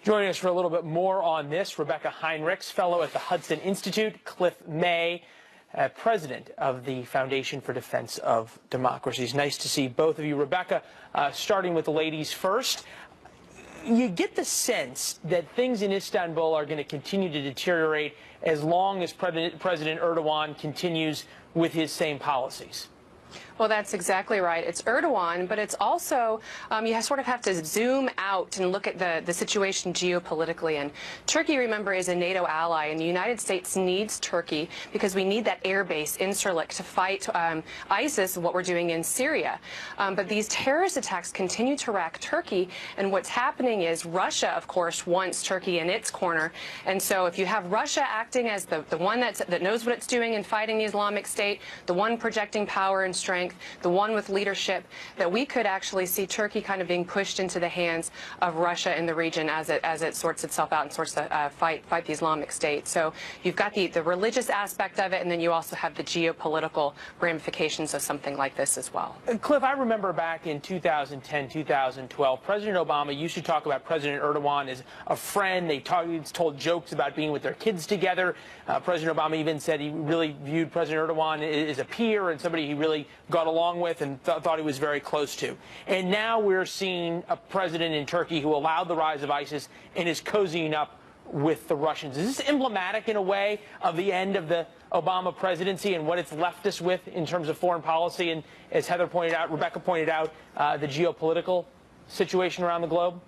Joining us for a little bit more on this, Rebecca Heinrichs, fellow at the Hudson Institute, Cliff May, president of the Foundation for Defense of Democracies. Nice to see both of you. Rebecca, starting with the ladies first. You get the sense that things in Istanbul are going to continue to deteriorate as long as President Erdogan continues with his same policies. Well, that's exactly right. It's Erdogan, but it's also, you sort of have to zoom out and look at the situation geopolitically. And Turkey, remember, is a NATO ally, and the United States needs Turkey because we need that air base in Incirlik to fight ISIS, what we're doing in Syria. But these terrorist attacks continue to rack Turkey, and what's happening is Russia, of course, wants Turkey in its corner. And so if you have Russia acting as the one that knows what it's doing in fighting the Islamic State, the one projecting power and strength, the one with leadership, that we could actually see Turkey kind of being pushed into the hands of Russia in the region as it sorts itself out and sorts to fight the Islamic State. So you've got the religious aspect of it, and then you also have the geopolitical ramifications of something like this as well. Cliff, I remember back in 2010, 2012, President Obama used to talk about President Erdogan as a friend. They told jokes about being with their kids together. President Obama even said he really viewed President Erdogan as a peer and somebody he really got along with and thought he was very close to. And now we're seeing a president in Turkey who allowed the rise of ISIS and is cozying up with the Russians. Is this emblematic in a way of the end of the Obama presidency and what it's left us with in terms of foreign policy and, as Heather pointed out, Rebecca pointed out, the geopolitical situation around the globe?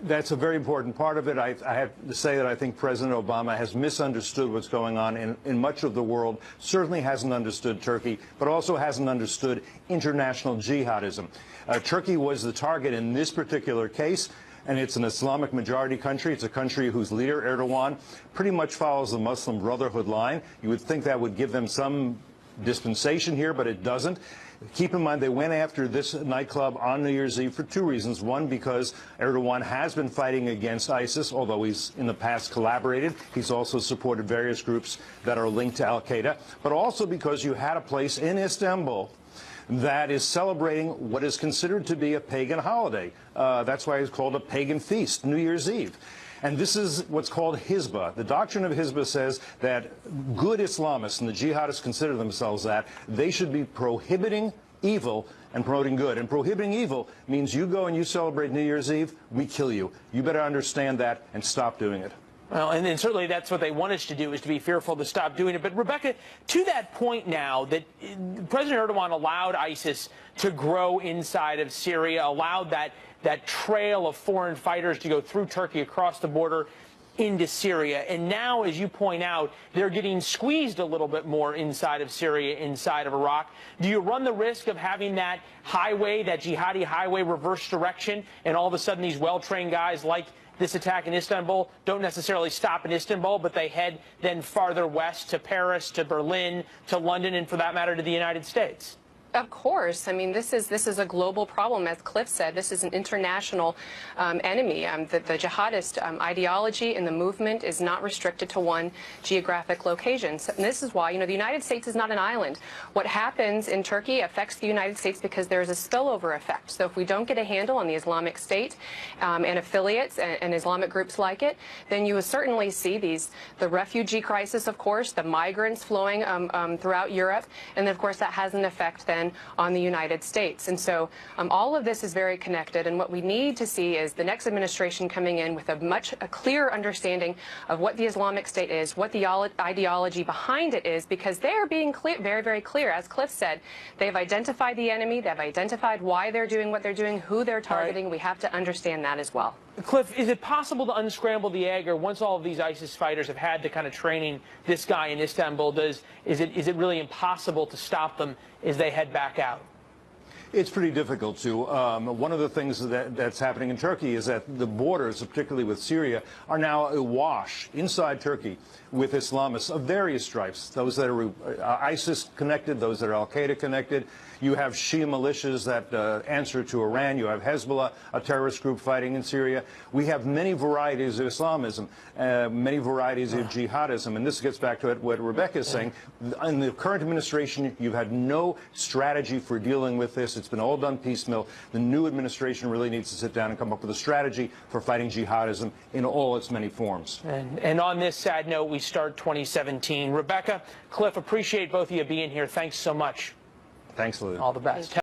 That's a very important part of it. I have to say that I think President Obama has misunderstood what's going on in much of the world, certainly hasn't understood Turkey, but also hasn't understood international jihadism. Turkey was the target in this particular case, and it's an Islamic majority country. It's a country whose leader, Erdogan, pretty much follows the Muslim Brotherhood line. You would think that would give them some dispensation here, but it doesn't. Keep in mind, they went after this nightclub on New Year's Eve for two reasons. One, because Erdogan has been fighting against ISIS, although he's in the past collaborated. He's also supported various groups that are linked to al-Qaeda. But also because you had a place in Istanbul that is celebrating what is considered to be a pagan holiday. That's why it's called a pagan feast, New Year's Eve. And this is what's called Hizbah. The doctrine of Hizbah says that good Islamists, and the jihadists consider themselves that, they should be prohibiting evil and promoting good. And prohibiting evil means you go and you celebrate New Year's Eve, we kill you. You better understand that and stop doing it. Well, and certainly that's what they want us to do, is to be fearful to stop doing it. But, Rebecca, to that point now that President Erdogan allowed ISIS to grow inside of Syria, allowed that trail of foreign fighters to go through Turkey across the border into Syria. And now, as you point out, they're getting squeezed a little bit more inside of Syria, inside of Iraq. Do you run the risk of having that highway, that jihadi highway, reverse direction, and all of a sudden these well-trained guys like this attack in Istanbul don't necessarily stop in Istanbul, but they head then farther west to Paris, to Berlin, to London, and for that matter to the United States? Of course. I mean, this is a global problem. As Cliff said, this is an international enemy. The jihadist ideology and the movement is not restricted to one geographic location. So, and this is why, the United States is not an island. What happens in Turkey affects the United States because there is a spillover effect. So if we don't get a handle on the Islamic State and affiliates and Islamic groups like it, then you will certainly see the refugee crisis, of course, the migrants flowing throughout Europe, and of course that has an effect then on the United States. And so all of this is very connected, and what we need to see is the next administration coming in with a clearer understanding of what the Islamic State is, what the ideology behind it is, because they are being clear, very, very clear. As Cliff said, they've identified the enemy, they've identified why they're doing what they're doing, who they're targeting. Right. We have to understand that as well. Cliff, is it possible to unscramble the egg, or once all of these ISIS fighters have had the kind of training this guy in Istanbul does, is it really impossible to stop them as they head back out? It's pretty difficult to. One of the things that's happening in Turkey is that the borders, particularly with Syria, are now awash inside Turkey with Islamists of various stripes, those that are ISIS connected, those that are al-Qaeda connected. You have Shia militias that answer to Iran. You have Hezbollah, a terrorist group fighting in Syria. We have many varieties of Islamism, many varieties of jihadism. And this gets back to what Rebecca is saying. In the current administration, you've had no strategy for dealing with this. It's been all done piecemeal. The new administration really needs to sit down and come up with a strategy for fighting jihadism in all its many forms. And on this sad note, we start 2017. Rebecca, Cliff, appreciate both of you being here. Thanks so much. Thanks, Lou. All the best.